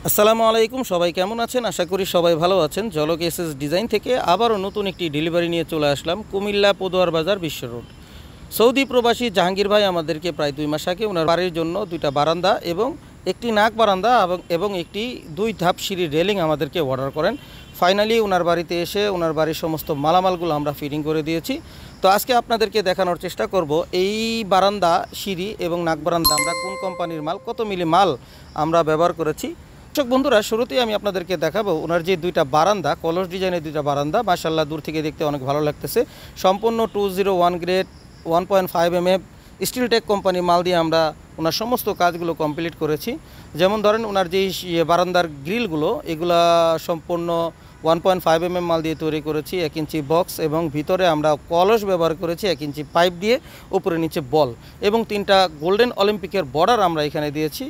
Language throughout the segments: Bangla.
আসসালামু আলাইকুম, সবাই কেমন আছেন? আশা করি সবাই ভালো আছেন। ঝলক এসএস ডিজাইন থেকে আবারও নতুন একটি ডেলিভারি নিয়ে চলে আসলাম কুমিল্লা পদুয়ার বাজার বিশ্ব রোড। সৌদি প্রবাসী জাহাঙ্গীর ভাই আমাদেরকে প্রায় 2 মাস আগে ওনার বাড়ির জন্য 2টা বারান্দা এবং একটি নাক বারান্দা এবং একটি 2 ধাপ সিঁড়ির রেলিং আমাদেরকে অর্ডার করেন। ফাইনালি ওনার বাড়িতে এসে ওনার বাড়ির সমস্ত মালামালগুলো আমরা ফিটিং করে দিয়েছি। তো আজকে আপনাদেরকে দেখানোর চেষ্টা করব এই বারান্দা, সিঁড়ি এবং নাক বারান্দা আমরা কোন কোম্পানির মাল, কত মিলি মাল আমরা ব্যবহার করেছি। দর্শক বন্ধুরা, শুরুতেই আমি আপনাদেরকে দেখাবো ওনার যে 2টা বারান্দা, কলস ডিজাইনের 2টা বারান্দা। মাশাআল্লাহ, দূর থেকে দেখতে অনেক ভালো লাগতেছে। সম্পূর্ণ 201 grade 1.5 mm steel tech company মাল দিয়ে আমরা ওনার সমস্ত কাজগুলো কমপ্লিট করেছি। যেমন ধরেন ওনার যে বারান্দার গ্রিলগুলো, এগুলা সম্পূর্ণ 1.5 mm মাল দিয়ে তৈরি করেছি। 1 ইঞ্চি বক্স এবং ভিতরে আমরা কলস ব্যবহার করেছি 1 ইঞ্চি পাইপ দিয়ে, উপরে নিচে বল এবং 3টা গোল্ডেন অলিম্পিকের বর্ডার আমরা এখানে দিয়েছি।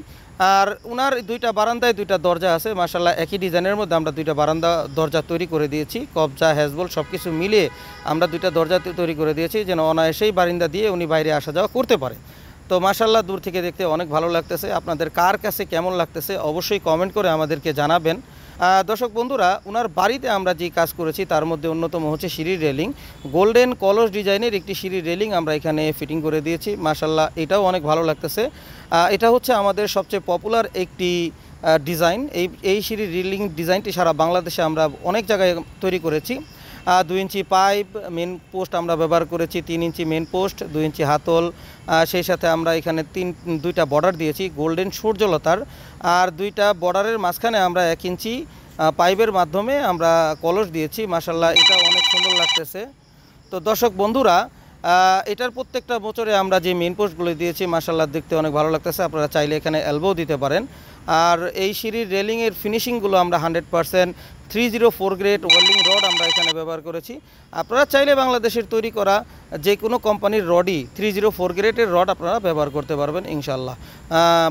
আর ওনার 2টা বারান্দায় 2টা দরজা আছে। মাশাআল্লাহ, একই ডিজাইনের মধ্যে আমরা 2টা বারান্দা দরজা তৈরি করে দিয়েছি। কবজা, হ্যাজবল সব কিছু মিলিয়ে আমরা 2টা দরজা তৈরি করে দিয়েছি যেন অনায়াসেই বারান্দা দিয়ে উনি বাইরে আসা যাওয়া করতে পারে। তো মাশাআল্লাহ, দূর থেকে দেখতে অনেক ভালো লাগতেছে। আপনাদের কার কাছে কেমন লাগতেছে অবশ্যই কমেন্ট করে আমাদেরকে জানাবেন। দর্শক বন্ধুরা, ওনার বাড়িতে আমরা যে কাজ করেছি তার মধ্যে অন্যতম হচ্ছে সিঁড়ির রেলিং। গোল্ডেন কলস ডিজাইনের একটি সিঁড়ির রেলিং আমরা এখানে ফিটিং করে দিয়েছি। মাশাআল্লাহ, এটাও অনেক ভালো লাগতেছে। এটা হচ্ছে আমাদের সবচেয়ে পপুলার একটি ডিজাইন। এই সিঁড়ির রেলিং ডিজাইনটি সারা বাংলাদেশে আমরা অনেক জায়গায় তৈরি করেছি। 2 ইঞ্চি পাইপ, মেন পোস্ট আমরা ব্যবহার করেছি 3 ইঞ্চি মেন পোস্ট, 2 ইঞ্চি হাতল, সেই সাথে আমরা এখানে 2টা বর্ডার দিয়েছি গোল্ডেন সূর্যলতার। আর 2টা বর্ডারের মাঝখানে আমরা 1 ইঞ্চি পাইপের মাধ্যমে আমরা কলস দিয়েছি। মাশাআল্লাহ, এটা অনেক সুন্দর লাগতেছে। তো দর্শক বন্ধুরা, এটার প্রত্যেকটা বছরে আমরা যে মেন পোস্টগুলো দিয়েছি মাশাআল্লাহ দেখতে অনেক ভালো লাগতেছে। আপনারা চাইলে এখানে এলবো দিতে পারেন। আর এই সিঁড়ির রেলিংয়ের ফিনিশিংগুলো আমরা 100% 304 গ্রেড ওয়েল্ডিং রড আমরা এখানে ব্যবহার করেছি। আপনারা চাইলে বাংলাদেশের তৈরি করা যে কোনো কোম্পানির রডই 304 গ্রেডের রড আপনারা ব্যবহার করতে পারবেন ইনশাআল্লাহ।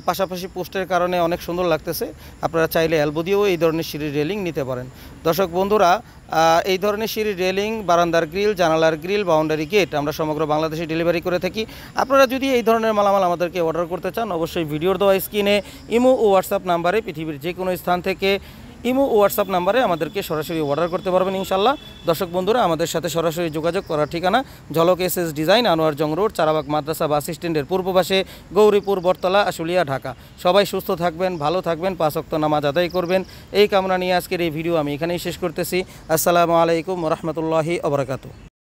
পাশাপাশি পোস্টের কারণে অনেক সুন্দর লাগতেছে। আপনারা চাইলে এলবো দিয়েও এই ধরনের সিঁড়ির রেলিং নিতে পারেন। দর্শক বন্ধুরা, এই ধরনের সিঁড়ির রেলিং, বারান্দার গ্রিল, জানালার গ্রিল, বাউন্ডারি গেট আমরা সমগ্র বাংলাদেশে ডেলিভারি করে থাকি। আপনারা যদি এই ধরনের মালামাল আমাদেরকে অর্ডার করতে চান অবশ্যই ভিডিওর দেওয়া স্ক্রিনে ইমো ও হোয়াটসঅ্যাপ নাম্বারে পৃথিবীর যে কোনো স্থান থেকে ইমো ও হোয়াটসঅ্যাপ নাম্বারে আমাদেরকে সরাসরি অর্ডার করতে পারবেন ইনশাআল্লাহ। দর্শক বন্ধুরা, আমাদের সাথে সরাসরি যোগাযোগ করার ঠিকানা ঝলক এসএস ডিজাইন, আনোয়ার জং রোড, চারাবাগ মাদ্রাসা বাস স্ট্যান্ডের পূর্ব পাশে, গৌরীপুর, বটতলা, আশুলিয়া, ঢাকা। সবাই সুস্থ থাকবেন, ভালো থাকবেন, 5 ওয়াক্ত নামাজ আদায় করবেন, এই কামনা নিয়ে আজকের এই ভিডিও আমি এখানেই শেষ করতেছি। আসসালামু আলাইকুম ওয়া রাহমাতুল্লাহি ওয়া বারাকাতুহু।